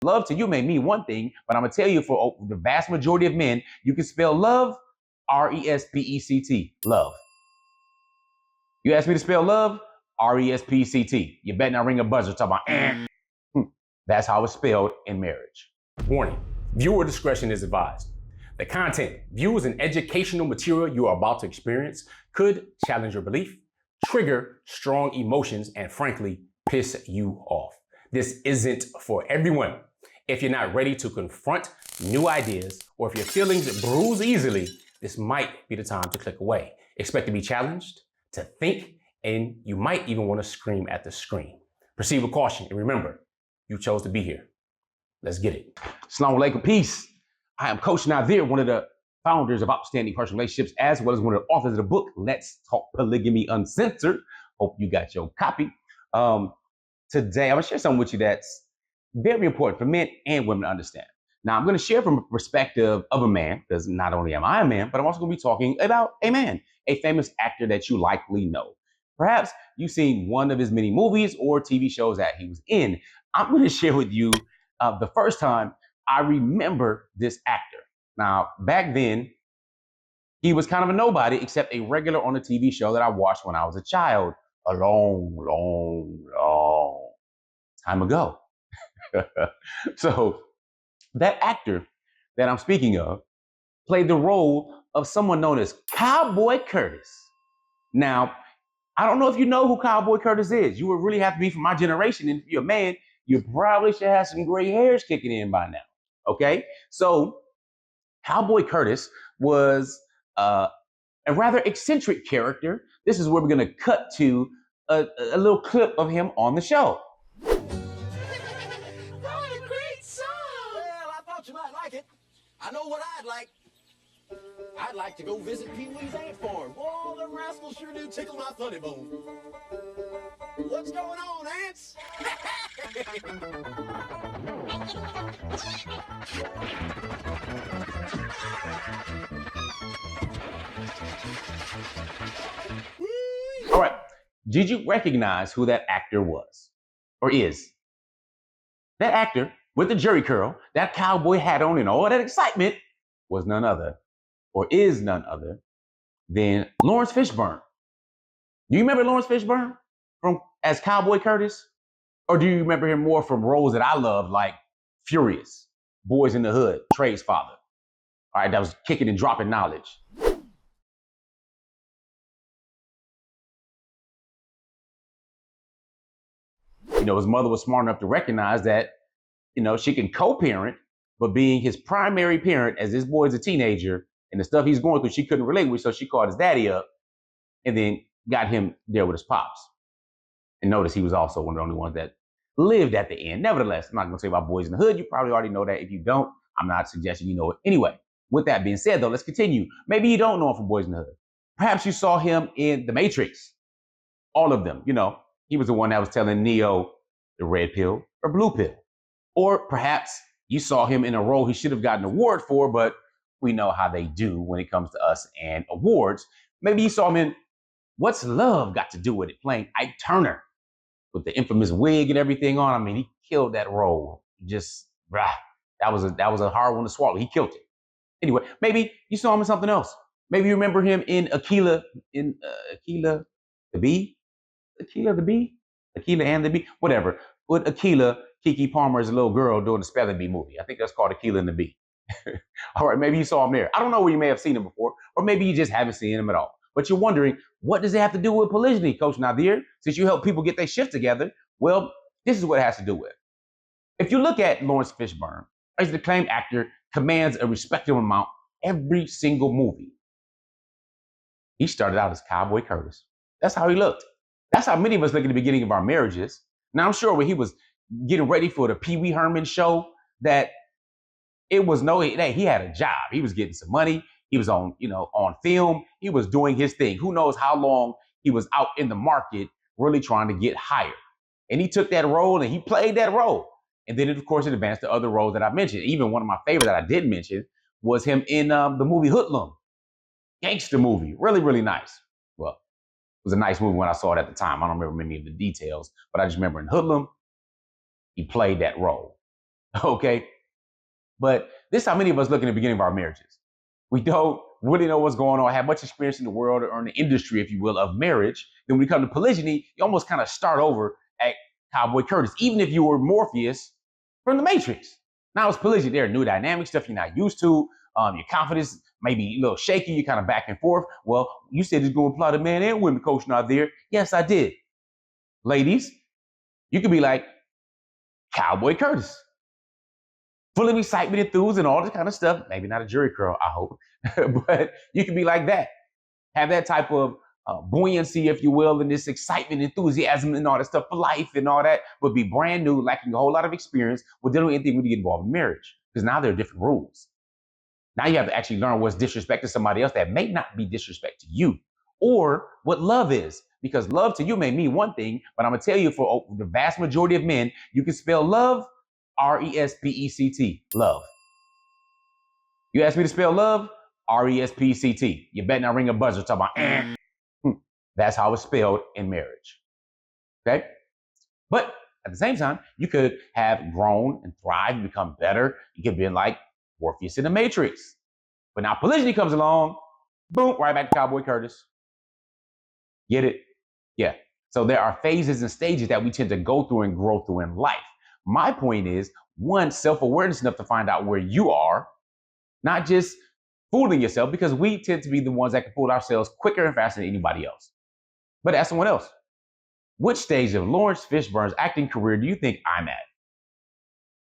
Love to you may mean one thing, but I'm gonna tell you for the vast majority of men, you can spell love, R-E-S-P-E-C-T, love. You ask me to spell love, R-E-S-P-E-C-T. You better not ring a buzzer talking about That's how it's spelled in marriage. Warning, viewer discretion is advised. The content, views, and educational material you are about to experience could challenge your belief, trigger strong emotions, and frankly, piss you off. This isn't for everyone. If you're not ready to confront new ideas, or if your feelings bruise easily, this might be the time to click away. Expect to be challenged, to think, and you might even want to scream at the screen. Proceed with caution, and remember, you chose to be here. Let's get it. Assalamu alaikum, peace. I am Coach Nazir, one of the founders of Outstanding Personal Relationships, as well as one of the authors of the book, Let's Talk Polygamy Uncensored. Hope you got your copy. Today, I'm gonna share something with you that's very important for men and women to understand. Now, I'm gonna share from a perspective of a man, because not only am I a man, but I'm also gonna be talking about a man, a famous actor that you likely know. Perhaps you've seen one of his many movies or TV shows that he was in. I'm gonna share with you the first time I remember this actor. Now, back then, he was kind of a nobody, except a regular on a TV show that I watched when I was a child, a long time ago. So that actor that I'm speaking of played the role of someone known as Cowboy Curtis. Now, I don't know if you know who Cowboy Curtis is. You would really have to be from my generation. And if you're a man, you probably should have some gray hairs kicking in by now. Okay? So Cowboy Curtis was a rather eccentric character. This is where we're going to cut to a little clip of him on the show. What a great song! Well, I thought you might like it. I know what I'd like. I'd like to go visit PeeWee's ant farm. Oh, the rascals sure do tickle my funny bone. What's going on, ants? All right. Did you recognize who that actor was or is? That actor with the jerry curl, that cowboy hat on, and all that excitement was none other, or is none other, than Laurence Fishburne. Do you remember Laurence Fishburne as Cowboy Curtis? Or do you remember him more from roles that I love, like Furious, Boys in the Hood, Trey's father? All right, that was kicking and dropping knowledge. You know, his mother was smart enough to recognize that, you know, she can co-parent, but being his primary parent as this boy is a teenager and the stuff he's going through, she couldn't relate with, so she called his daddy up and then got him there with his pops. And notice he was also one of the only ones that lived at the end. Nevertheless, I'm not going to say about Boys in the Hood. You probably already know that. If you don't, I'm not suggesting you know it. Anyway, with that being said, though, let's continue. Maybe you don't know him from Boys in the Hood. Perhaps you saw him in The Matrix. All of them, you know. He was the one that was telling Neo the red pill or blue pill. Or perhaps you saw him in a role he should have gotten an award for, but we know how they do when it comes to us and awards. Maybe you saw him in What's Love Got to Do With It, playing Ike Turner with the infamous wig and everything on. I mean, he killed that role. Just, that was a hard one to swallow. He killed it. Anyway, maybe you saw him in something else. Maybe you remember him in Akilah and the Bee, whatever. With Akilah, Keke Palmer is a little girl doing the Spelling Bee movie. I think that's called Akilah and the Bee. All right, maybe you saw him there. I don't know where you may have seen him before, or maybe you just haven't seen him at all. But you're wondering, what does it have to do with polygyny, Coach Nazir? Since you help people get their shift together, well, this is what it has to do with. If you look at Laurence Fishburne, as the acclaimed actor, commands a respectable amount every single movie. He started out as Cowboy Curtis. That's how he looked. That's how many of us look at the beginning of our marriages. Now, I'm sure when he was getting ready for the Pee Wee Herman show, that it was he had a job. He was getting some money. He was on film. He was doing his thing. Who knows how long he was out in the market really trying to get hired. And he took that role and he played that role. And then, of course, it advanced to other roles that I mentioned. Even one of my favorites that I did mention was him in the movie Hoodlum. Gangster movie. Really, really nice. Well, it was a nice movie when I saw it at the time. I don't remember many of the details, but I just remember in Hoodlum, he played that role. Okay. But this is how many of us look in the beginning of our marriages. We don't really know what's going on, have much experience in the world or in the industry, if you will, of marriage. Then when you come to polygyny, you almost kind of start over at Cowboy Curtis, even if you were Morpheus from the Matrix. Now it's polygyny. There are new dynamic stuff you're not used to. Your confidence may be a little shaky. You're kind of back and forth. Well, you said it's going to apply to men and women, Coach Nazir. Yes, I did. Ladies, you could be like Cowboy Curtis, full of excitement, enthused, and all this kind of stuff. Maybe not a jury curl, I hope, but you can be like that. Have that type of buoyancy, if you will, and this excitement, enthusiasm, and all that stuff for life and all that, but be brand new, lacking a whole lot of experience with dealing with anything when you get involved in marriage. Because now there are different rules. Now you have to actually learn what's disrespect to somebody else that may not be disrespect to you, or what love is. Because love to you may mean one thing, but I'm gonna tell you, for the vast majority of men, you can spell love R-E-S-P-E-C-T, love. You ask me to spell love, R-E-S-P-E-C-T. You better not ring a buzzer talking about That's how it's spelled in marriage. Okay? But at the same time, you could have grown and thrived and become better. You could be like Morpheus in the Matrix. But now polygyny comes along, boom, right back to Cowboy Curtis. Get it? Yeah. So there are phases and stages that we tend to go through and grow through in life. My point is, one, self-awareness enough to find out where you are, not just fooling yourself, because we tend to be the ones that can fool ourselves quicker and faster than anybody else. But ask someone else. Which stage of Laurence Fishburne's acting career do you think I'm at?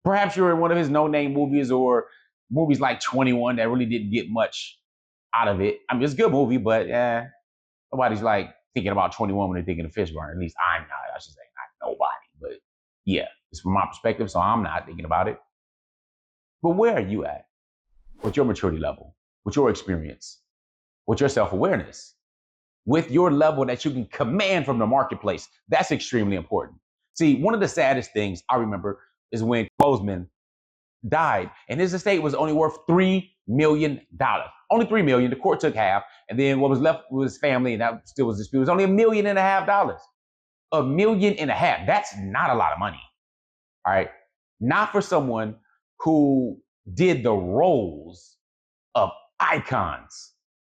Perhaps you're in one of his no-name movies, or movies like 21 that really didn't get much out of it. I mean, it's a good movie, but nobody's like thinking about 21 when they're thinking of Fishburne. At least I'm not. I should say not nobody, but yeah, it's from my perspective, so I'm not thinking about it. But where are you at? With your maturity level, with your experience, with your self-awareness, with your level that you can command from the marketplace? That's extremely important. See, one of the saddest things I remember is when Bozeman died, and his estate was only worth $3 million. Only $3 million. The court took half, and then what was left was his family, and that still was disputed. It was only $1.5 million. $1.5 million. That's not a lot of money. All right. Not for someone who did the roles of icons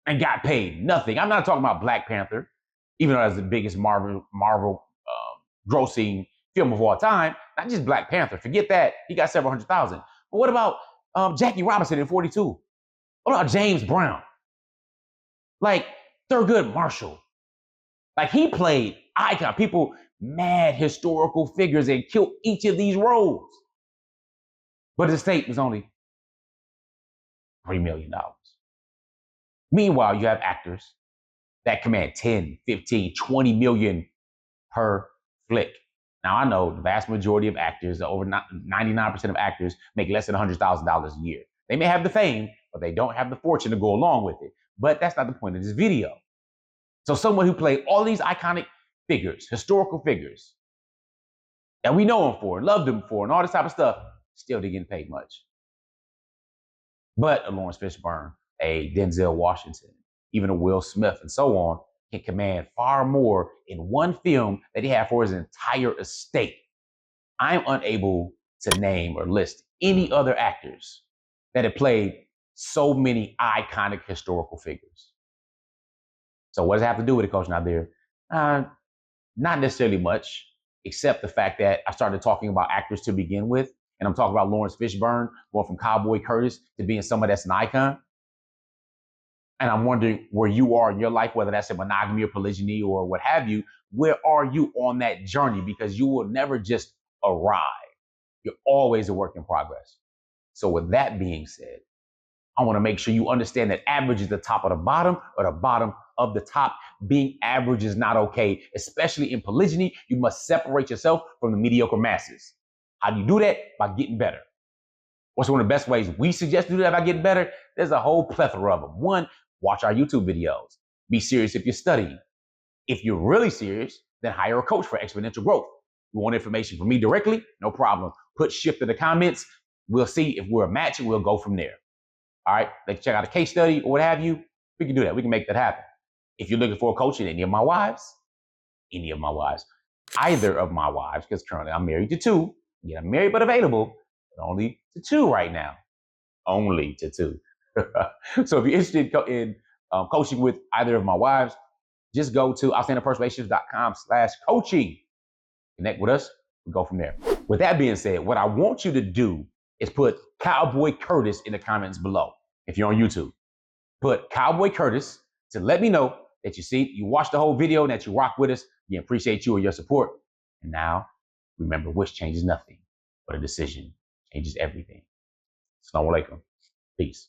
and got paid nothing. I'm not talking about Black Panther, even though that's the biggest Marvel grossing film of all time. Not just Black Panther. Forget that. He got several hundred thousand. But what about Jackie Robinson in 42? What about James Brown? Like Thurgood Marshall. Like, he played icon. People, mad historical figures, and killed each of these roles. But his estate was only $3 million. Meanwhile, you have actors that command 10, 15, 20 million per flick. Now, I know the vast majority of actors, over 99% of actors, make less than $100,000 a year. They may have the fame, but they don't have the fortune to go along with it. But that's not the point of this video. So someone who played all these iconic figures, historical figures, that we know him for, loved him for, and all this type of stuff, still didn't get paid much. But a Laurence Fishburne, a Denzel Washington, even a Will Smith, and so on, can command far more in one film that he had for his entire estate. I'm unable to name or list any other actors that have played so many iconic historical figures. So what does it have to do with it, Coach Nyla? Not necessarily much, except the fact that I started talking about actors to begin with, and I'm talking about Laurence Fishburne, going from Cowboy Curtis to being somebody that's an icon. And I'm wondering where you are in your life, whether that's in monogamy or polygyny or what have you. Where are you on that journey? Because you will never just arrive. You're always a work in progress. So with that being said, I want to make sure you understand that average is the top of the bottom or the bottom of the top. Being average is not okay, especially in polygyny. You must separate yourself from the mediocre masses. How do you do that? By getting better. What's one of the best ways we suggest to do that by getting better? There's a whole plethora of them. One, watch our YouTube videos. Be serious if you're studying. If you're really serious, then hire a coach for exponential growth. You want information from me directly? No problem. Put shift in the comments. We'll see if we're a match, and we'll go from there. All right, let's check out a case study or what have you. We can do that. We can make that happen. If you're looking for a coach in either of my wives, either of my wives, because currently I'm married to two. Yeah, I'm married but available. only to 2 right now. Only to 2. So if you're interested in coaching with either of my wives, just go to outstandingpersonrelationships.com/coaching. Connect with us. We go from there. With that being said, what I want you to do is put Cowboy Curtis in the comments below. If you're on YouTube, put Cowboy Curtis to let me know that you watched the whole video and that you rock with us. We appreciate you and your support. And now, remember, wish changes nothing, but a decision changes everything. Assalamu alaikum. Peace.